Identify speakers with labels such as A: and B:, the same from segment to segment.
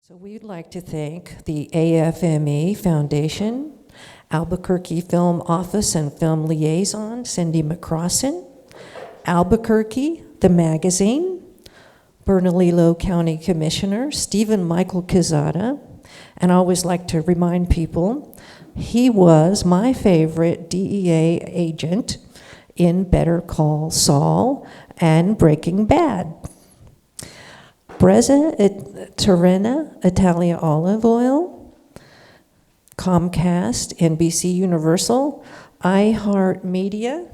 A: So we'd like to thank the AFME Foundation, Albuquerque Film Office and Film Liaison, Cindy McCrossin, Albuquerque, the magazine, Bernalillo County Commissioner, Stephen Michael Quezada, and I always like to remind people, he was my favorite DEA agent in Better Call Saul and Breaking Bad. Brezza Terrena Italia Olive Oil, Comcast, NBC Universal, iHeartMedia,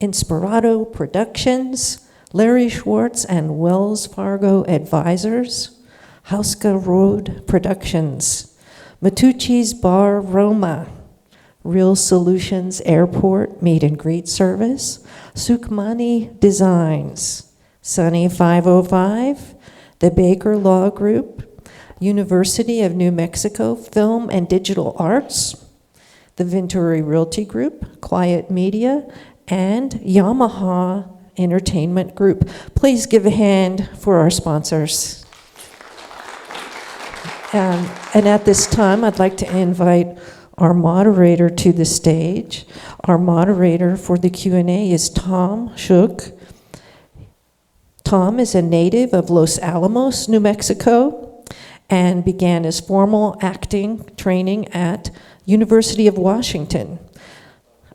A: Inspirato Productions, Larry Schwartz and Wells Fargo Advisors, Hauska Road Productions, Matucci's Bar Roma, Real Solutions Airport Meet and Greet Service, Sukmani Designs, Sunny 505, the Baker Law Group, University of New Mexico Film and Digital Arts, the Venturi Realty Group, Quiet Media, and NESHAMAH Entertainment Group. Please give a hand for our sponsors. And at this time, I'd like to invite our moderator to the stage. Our moderator for the Q&A is Tom Shook. Tom is a native of Los Alamos, New Mexico, and began his formal acting training at University of Washington,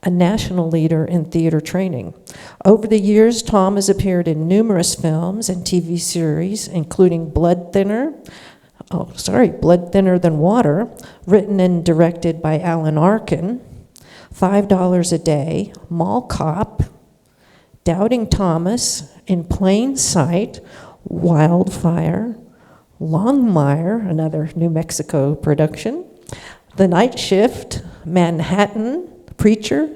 A: a national leader in theater training. Over the years, Tom has appeared in numerous films and TV series, including Blood Thinner Than Water, written and directed by Alan Arkin, $5 a Day, Mall Cop, Doubting Thomas, In Plain Sight, Wildfire, Longmire, another New Mexico production, The Night Shift, Manhattan, Preacher,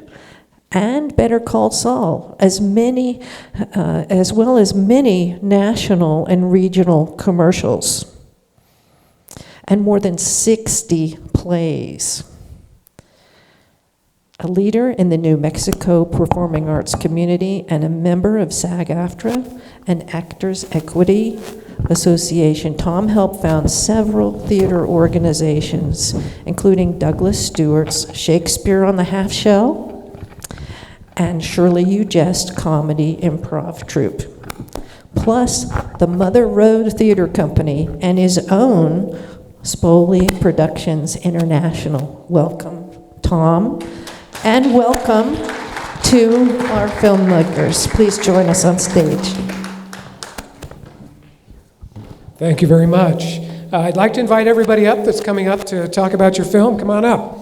A: and Better Call Saul, as well as many national and regional commercials, and more than 60 plays. A leader in the New Mexico performing arts community and a member of SAG-AFTRA and Actors Equity Association, Tom helped found several theater organizations, including Douglas Stewart's Shakespeare on the Half Shell and Shirley You Jest Comedy Improv Troupe, plus the Mother Road Theater Company and his own Spoli Productions International. Welcome, Tom. And welcome to our filmmakers. Please join us on stage.
B: Thank you very much. I'd like to invite everybody up that's coming up to talk about your film. Come on up.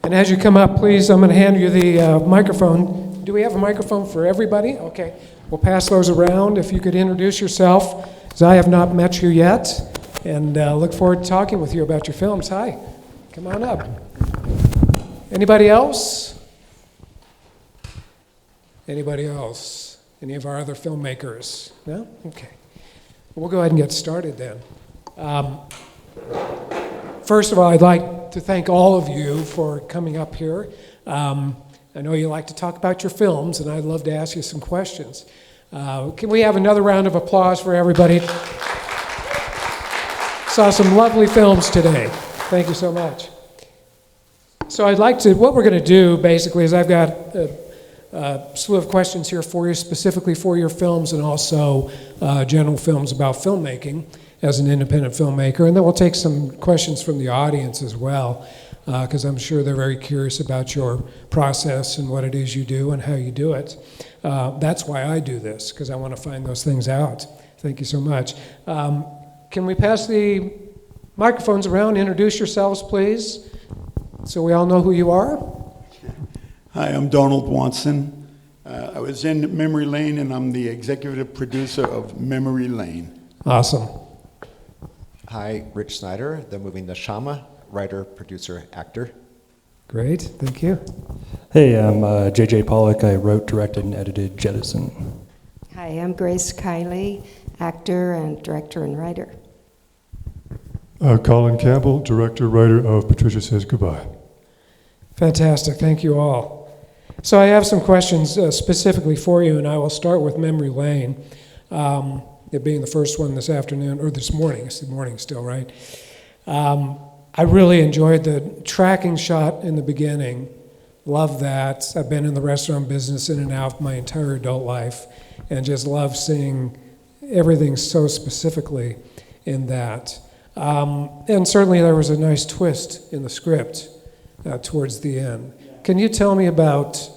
B: And as you come up, please, I'm going to hand you the microphone. Do we have a microphone for everybody? Okay. We'll pass those around. If you could introduce yourself, as I have not met you yet, and look forward to talking with you about your films. Hi, come on up. Anybody else? Anybody else? Any of our other filmmakers? No? Okay. We'll go ahead and get started then. First of all, I'd like to thank all of you for coming up here. I know you like to talk about your films, and I'd love to ask you some questions. Can we have another round of applause for everybody? Saw some lovely films today. Thank you so much. So what we're going to do basically is I've got a slew of questions here for you, specifically for your films and also general films about filmmaking as an independent filmmaker. And then we'll take some questions from the audience as well, because I'm sure they're very curious about your process and what it is you do and how you do it. That's why I do this, because I want to find those things out. Thank you so much. Can we pass the microphones around? Introduce yourselves, please, so we all know who you are.
C: Hi, I'm Donald Watson. I was in Memory Lane, and I'm the executive producer of Memory Lane.
B: Awesome.
D: Hi, Rich Snyder, the movie NESHAMAH, writer, producer, actor.
B: Great, thank you.
E: Hey, I'm JJ Pollock. I wrote, directed, and edited Jettison.
F: Hi, I'm Grace Kiley, actor and director and writer.
G: Colin Campbell, director, writer of Patricia Says Goodbye.
B: Fantastic. Thank you all. So I have some questions specifically for you, and I will start with Memory Lane, it being the first one this afternoon, or this morning. It's the morning still, right? I really enjoyed the tracking shot in the beginning. Love that. I've been in the restaurant business in and out my entire adult life, and just love seeing everything so specifically in that. And certainly there was a nice twist in the script towards the end. Can you tell me about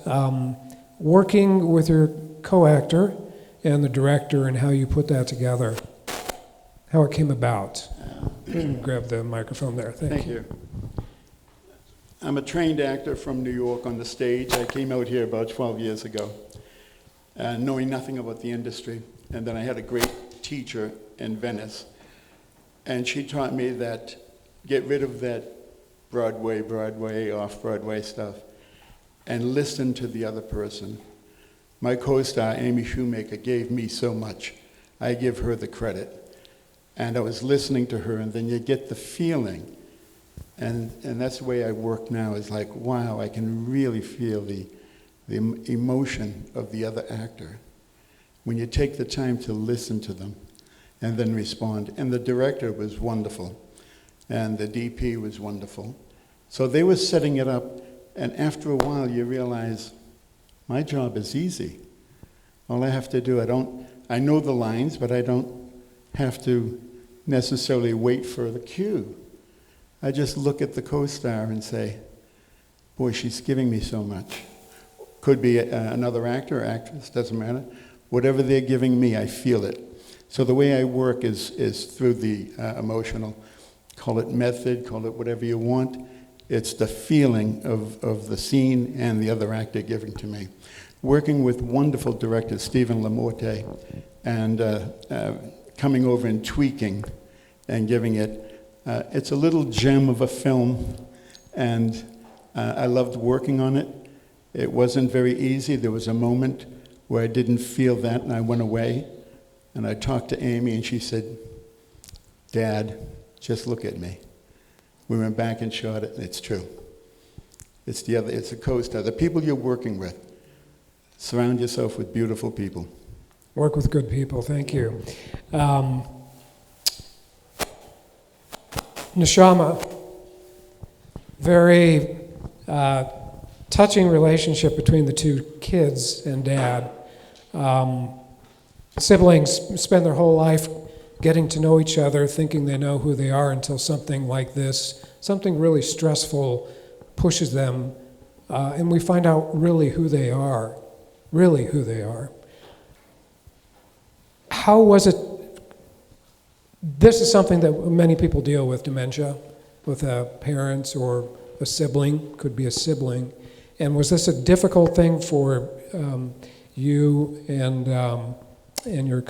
B: working with your co-actor and the director and how you put that together, how it came about? Grab the microphone there. Thank you.
C: I'm a trained actor from New York on the stage. I came out here about 12 years ago, knowing nothing about the industry. And then I had a great teacher in Venice, and she taught me that get rid of that Broadway, off-Broadway stuff, and listen to the other person. My co-star, Amy Shoemaker, gave me so much. I give her the credit. And I was listening to her, and then you get the feeling. And that's the way I work now, is like, wow, I can really feel the emotion of the other actor when you take the time to listen to them and then respond. And the director was wonderful, and the DP was wonderful. So they were setting it up, and after a while you realize, my job is easy. All I have to do, I know the lines, but I don't have to necessarily wait for the cue. I just look at the co-star and say, boy, she's giving me so much. Could be another actor or actress, doesn't matter. Whatever they're giving me, I feel it. So the way I work is through the emotional, call it method, call it whatever you want. It's the feeling of the scene and the other actor giving to me. Working with wonderful director Stephen LaMorte, and coming over and tweaking and giving it. It's a little gem of a film, and I loved working on it. It wasn't very easy. There was a moment where I didn't feel that, and I went away, and I talked to Amy, and she said, Dad, just look at me. We went back and shot it, and it's true. It's the co-star, the people you're working with. Surround yourself with beautiful people.
B: Work with good people, thank you. NESHAMAH, very touching relationship between the two kids and Dad. Siblings spend their whole life getting to know each other, thinking they know who they are, until something like this, something really stressful, pushes them, and we find out really who they are. How was it? This is something that many people deal with, dementia, with parents or a sibling, could be a sibling. And was this a difficult thing for you and your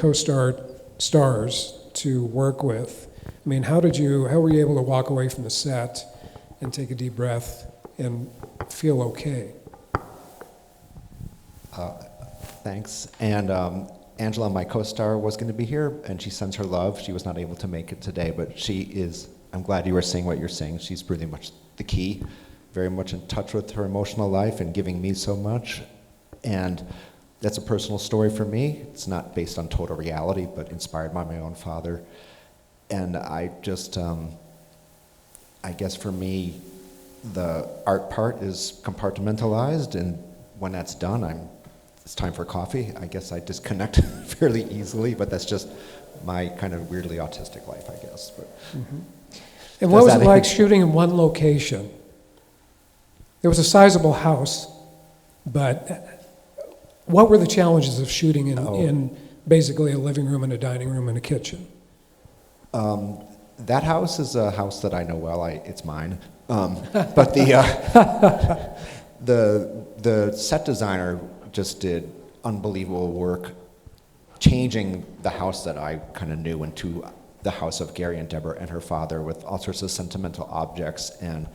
B: stars to work with? I mean, how were you able to walk away from the set and take a deep breath and feel okay?
D: Thanks. And Angela, my co-star, was going to be here, and she sends her love. She was not able to make it today, but she is, I'm glad you were saying what you're saying. She's pretty much the key, very much in touch with her emotional life and giving me so much. And that's a personal story for me. It's not based on total reality, but inspired by my own father. And I just, I guess for me, the art part is compartmentalized, and when that's done, it's time for coffee. I guess I disconnect fairly easily, but that's just my kind of weirdly autistic life, I guess. But
B: And what was it like shooting in one location? It was a sizable house, but what were the challenges of shooting in basically a living room and a dining room and a kitchen?
D: That house is a house that I know well. It's mine. But the set designer just did unbelievable work changing the house that I kind of knew into the house of Gary and Deborah and her father with all sorts of sentimental objects, and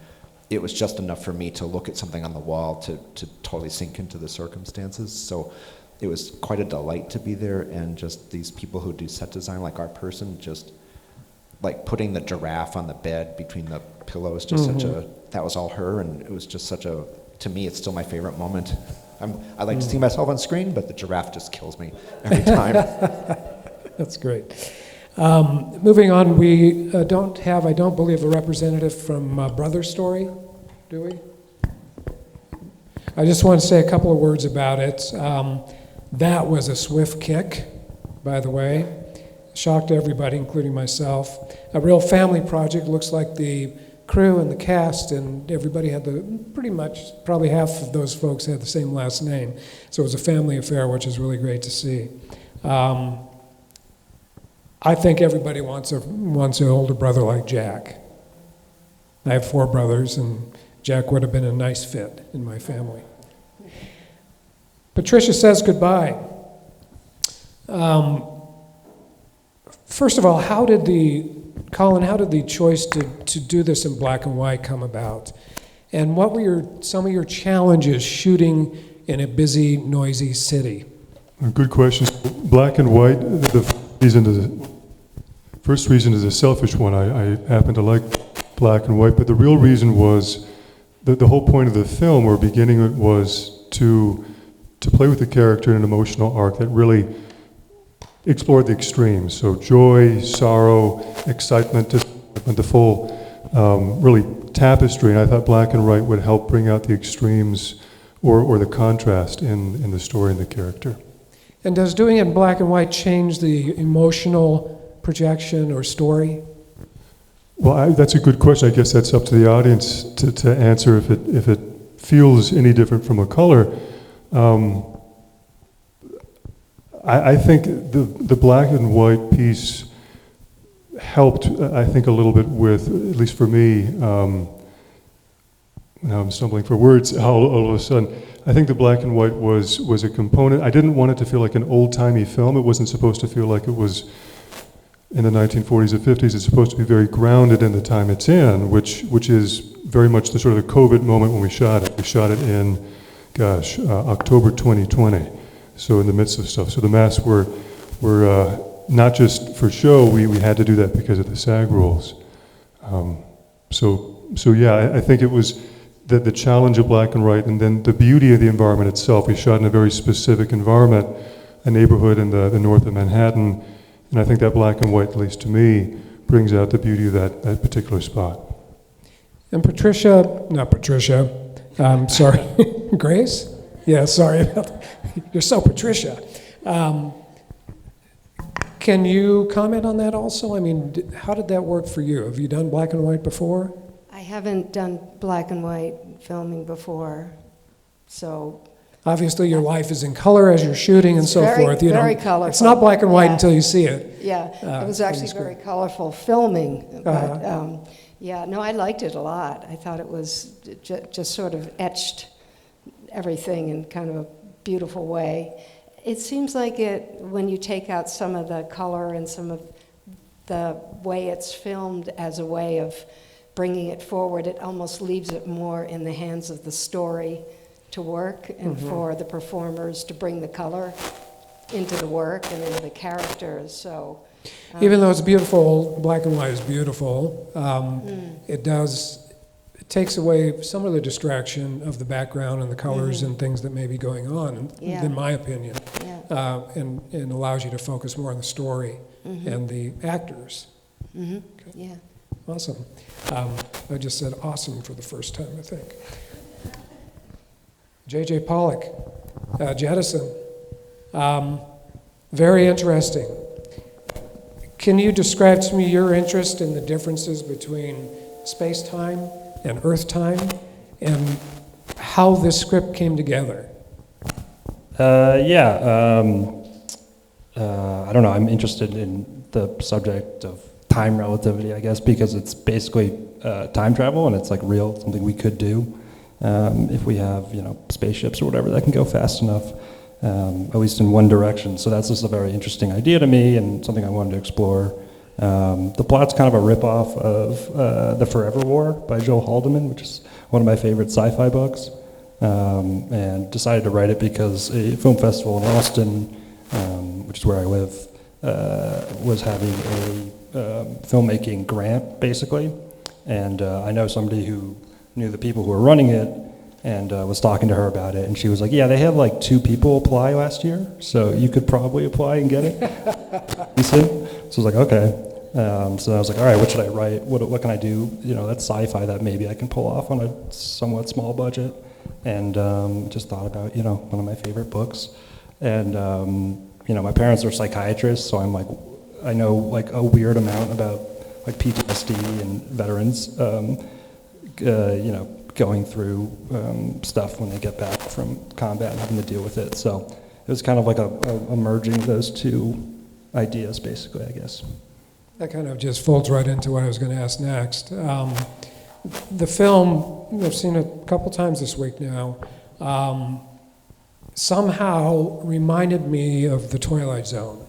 D: it was just enough for me to look at something on the wall to totally sink into the circumstances. So it was quite a delight to be there, and just these people who do set design, like our person, just like putting the giraffe on the bed between the pillow is just such a, that was all her, and it was just such a, to me, it's still my favorite moment. I like to see myself on screen, but the giraffe just kills me every time.
B: That's great. Moving on, we don't have, I don't believe, a representative from Brother Story, do we? I just want to say a couple of words about it. That was a swift kick, by the way. Shocked everybody, including myself. A real family project. Looks like the crew and the cast and everybody had pretty much, probably half of those folks had the same last name. So it was a family affair, which is really great to see. I think everybody wants an older brother like Jack. I have 4 brothers, and Jack would have been a nice fit in my family. Patricia says goodbye. First of all, Colin, how did the choice to do this in black and white come about? And what were some of your challenges shooting in a busy, noisy city?
G: Good question. Black and white, the first reason is a selfish one. I happen to like black and white, but the real reason was that the whole point of the film, or beginning it, was to play with the character in an emotional arc that really explored the extremes. So joy, sorrow, excitement, disappointment, the full really tapestry. And I thought black and white would help bring out the extremes or the contrast in the story and the character.
B: And does doing it in black and white change the emotional projection or story?
G: Well, that's a good question. I guess that's up to the audience to answer if it feels any different from a color. I think the black and white piece helped, I think, a little bit with, at least for me, now I'm stumbling for words all of a sudden. I think the black and white was a component. I didn't want it to feel like an old-timey film. It wasn't supposed to feel like it was in the 1940s or 50s. It's supposed to be very grounded in the time it's in, which is very much the sort of the COVID moment when we shot it. We shot it in, October 2020. So in the midst of stuff. So the masks were not just for show, we had to do that because of the SAG rules. So yeah, I think it was the challenge of black and white, and then the beauty of the environment itself. We shot in a very specific environment, a neighborhood in the north of Manhattan, and I think that black and white, at least to me, brings out the beauty of that particular spot.
B: And sorry, Grace? Yeah, sorry about that. You're so Patricia. Can you comment on that also? I mean, how did that work for you? Have you done black and white before?
F: I haven't done black and white filming before, so...
B: Obviously, your life is in color as you're shooting and so forth. You
F: very
B: know,
F: colorful.
B: It's not black and white
F: Yeah.
B: until you see it.
F: Yeah, it was actually very colorful filming, but yeah, no, I liked it a lot. I thought it was just sort of etched everything in kind of a beautiful way. It seems like when you take out some of the color and some of the way it's filmed as a way of bringing it forward, it almost leaves it more in the hands of the story to work and for the performers to bring the color into the work and into the characters. So,
B: even though it's beautiful, black and white is beautiful, it takes away some of the distraction of the background and the colors and things that may be going on, in my opinion, and allows you to focus more on the story and the actors. Okay.
F: yeah.
B: Awesome. I just said awesome for the first time, I think. J.J. Pollock, Jettison. Very interesting. Can you describe to me your interest in the differences between space-time and Earth-time and how this script came together?
E: I don't know, I'm interested in the subject of time relativity, I guess, because it's basically time travel, and it's like real, something we could do if we have, spaceships or whatever that can go fast enough, at least in one direction. So that's just a very interesting idea to me and something I wanted to explore. The plot's kind of a ripoff of The Forever War by Joel Haldeman, which is one of my favorite sci-fi books, and decided to write it because a film festival in Austin, which is where I live, was having a filmmaking grant, basically, And I know somebody who knew the people who were running it and was talking to her about it. And she was like, yeah, they had like 2 people apply last year, so you could probably apply and get it. You see? So I was like, okay. So I was like, all right, what should I write? What can I do? You know, that's sci-fi that maybe I can pull off on a somewhat small budget. And just thought about, you know, one of my favorite books. And, you know, my parents are psychiatrists, so I'm like, I know like a weird amount about like PTSD and veterans, you know, going through stuff when they get back from combat and having to deal with it. So it was kind of like a merging of those 2 ideas, basically, I guess.
B: That kind of just folds right into what I was going to ask next. The film, I've seen it a couple times this week now, somehow reminded me of the Twilight Zone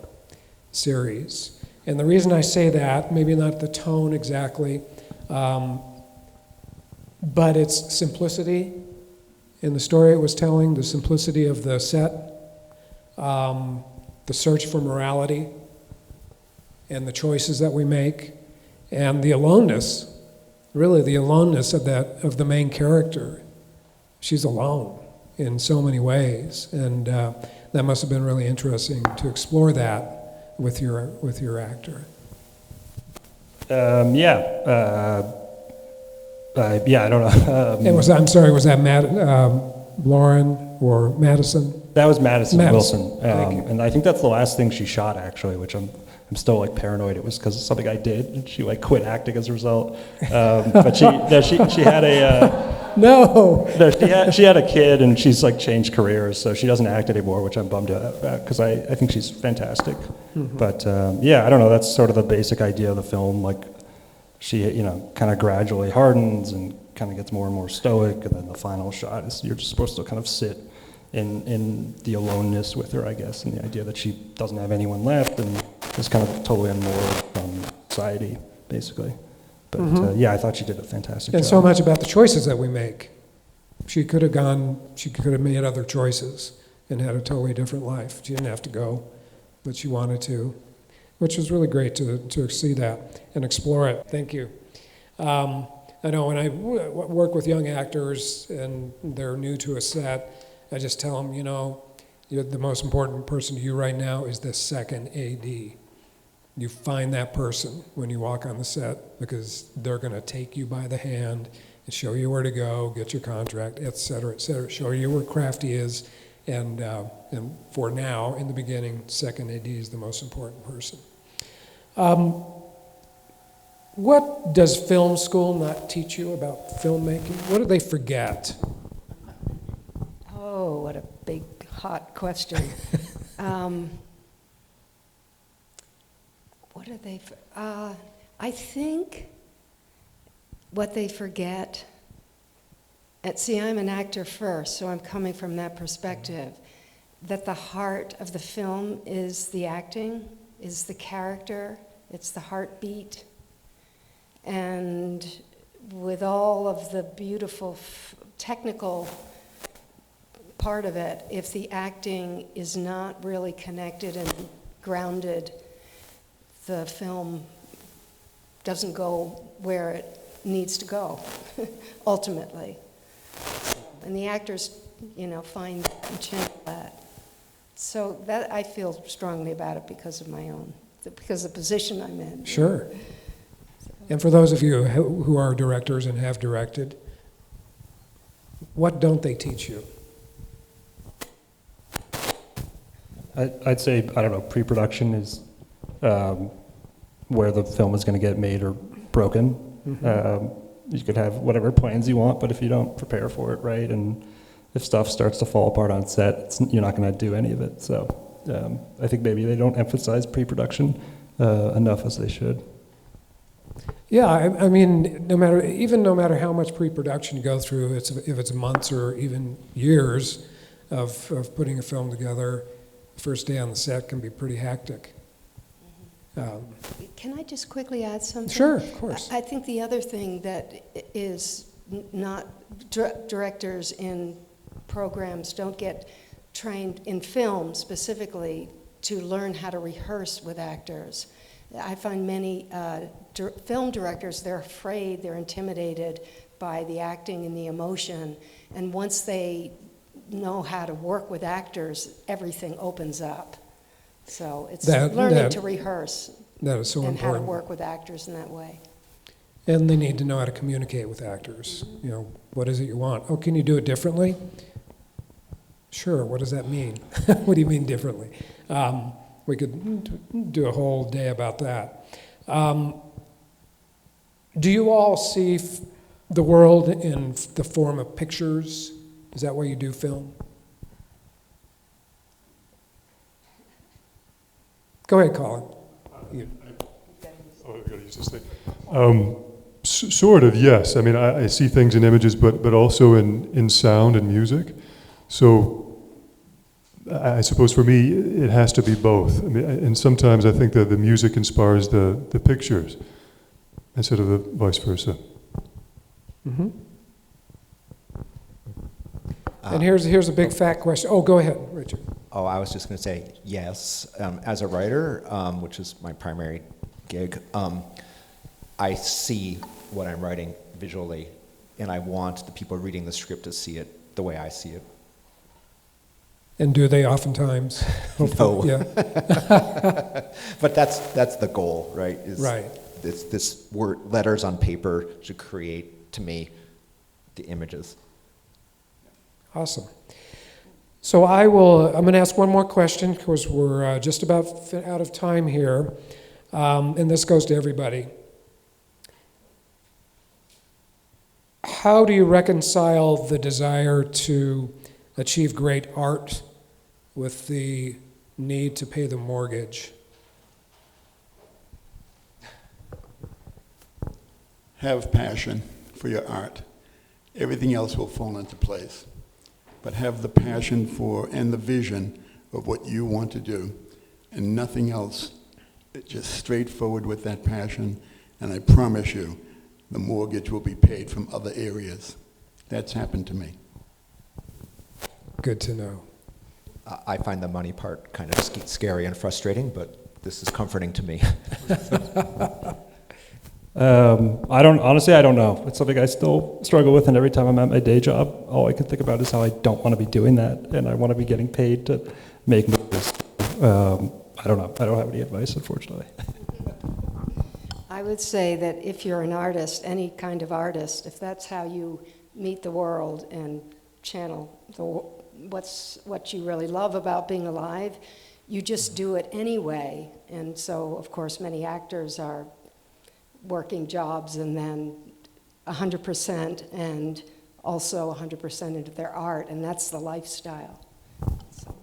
B: series. And the reason I say that, maybe not the tone exactly, but its simplicity in the story it was telling, the simplicity of the set, the search for morality, and the choices that we make, and the aloneness, really the aloneness of the main character. She's alone in so many ways, and that must have been really interesting to explore that with your actor.
E: Yeah, I don't know.
B: And was that Lauren or Madison?
E: That was Madison
B: Madison.
E: Wilson,
B: Thank you.
E: and I think that's the last thing she shot, actually, which I'm still like paranoid it was because of something I did, and she like quit acting as a result. But she had a she had a kid, and she's like changed careers, so she doesn't act anymore, which I'm bummed about because I think she's fantastic. Mm-hmm. But yeah, I don't know. That's sort of the basic idea of the film. Like she, you know, kind of gradually hardens and kind of gets more and more stoic, and then the final shot is you're just supposed to kind of sit in the aloneness with her, I guess, and the idea that she doesn't have anyone left and is kind of totally unmoored from society, basically. But yeah, I thought she did a fantastic job.
B: And so much about the choices that we make. She could have made other choices and had a totally different life. She didn't have to go, but she wanted to, which was really great to see that and explore it. Thank you. I know when I work with young actors and they're new to a set, I just tell them, you know, the most important person to you right now is the second AD. You find that person when you walk on the set because they're going to take you by the hand and show you where to go, get your contract, et cetera, show you where crafty is. And for now, in the beginning, second AD is the most important person. What does film school not teach you about filmmaking? What do they forget?
F: Oh, what a big, hot question. What do they, I think what they forget, and see, I'm an actor first, so I'm coming from that perspective, that the heart of the film is the acting, is the character, it's the heartbeat. And with all of the beautiful technical part of it, if the acting is not really connected and grounded, the film doesn't go where it needs to go, ultimately. And the actors, you know, find and channel that. So that I feel strongly about it because of my own, because of the position I'm in.
B: Sure. And for those of you who are directors and have directed, what don't they teach you?
E: I'd say, I don't know, pre-production is where the film is going to get made or broken. You could have whatever plans you want, but if you don't prepare for it right, and if stuff starts to fall apart on set, you're not going to do any of it. So I think maybe they don't emphasize pre-production enough as they should.
B: Yeah, I mean, no matter how much pre-production you go through, if it's months or even years of putting a film together, the first day on the set can be pretty hectic.
F: Can I just quickly add something?
B: Sure, of course.
F: I think the other thing that is not directors in programs don't get trained in film specifically to learn how to rehearse with actors. I find many film directors, they're afraid, they're intimidated by the acting and the emotion, and once they know how to work with actors, everything opens up. So it's learning to rehearse
B: that is so
F: and
B: important.
F: how to work with actors in that way.
B: And they need to know how to communicate with actors. You know, what is it you want? Oh, can you do it differently? Sure, what does that mean? What do you mean differently? We could do a whole day about that. Do you all see the world in the form of pictures? Is that why you do film? Go ahead, Colin.
G: Oh, I gotta use this thing. Sort of, yes. I mean, I see things in images, but also in sound and music. So I suppose for me, it has to be both. I mean, and sometimes I think that the music inspires the pictures instead of the vice versa.
B: Mm-hmm. And here's a big fat question. Oh, go ahead, Richard.
D: Oh, I was just going to say yes. As a writer, which is my primary gig, I see what I'm writing visually, and I want the people reading the script to see it the way I see it.
B: And do they oftentimes?
D: No.
B: Yeah.
D: But that's the goal, right?
B: Right.
D: This word, letters on paper to create, to me, the images.
B: Awesome. So I'm going to ask one more question because we're just about out of time here. And this goes to everybody. How do you reconcile the desire to achieve great art with the need to pay the mortgage?
C: Have passion for your art. Everything else will fall into place. But have the passion for and the vision of what you want to do, and nothing else. Just straightforward with that passion, and I promise you, the mortgage will be paid from other areas. That's happened to me.
B: Good to know.
D: I find the money part kind of scary and frustrating, but this is comforting to me.
E: I don't know. It's something I still struggle with, and every time I'm at my day job, all I can think about is how I don't want to be doing that, and I want to be getting paid to make movies. I don't know. I don't have any advice, unfortunately.
F: I would say that if you're an artist, any kind of artist, if that's how you meet the world and channel what you really love about being alive, you just do it anyway. And so, of course, many actors are working jobs and then 100% and also 100% into their art, and that's the lifestyle. So.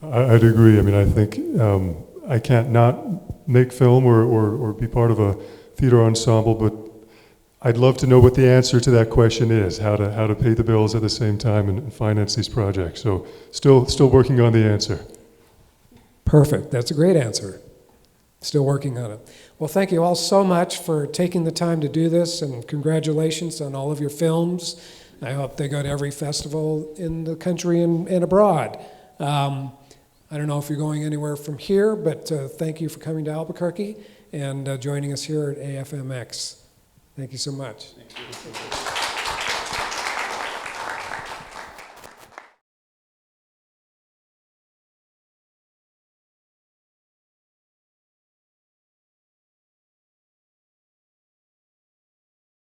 G: I'd agree. I mean, I think I can't not make film or be part of a theater ensemble, but I'd love to know what the answer to that question is, how to pay the bills at the same time and finance these projects. So still working on the answer.
B: Perfect. That's a great answer. Still working on it. Well, thank you all so much for taking the time to do this, and congratulations on all of your films. I hope they go to every festival in the country and abroad. I don't know if you're going anywhere from here, but thank you for coming to Albuquerque and joining us here at AFMX. Thank you so much.
C: Thank you.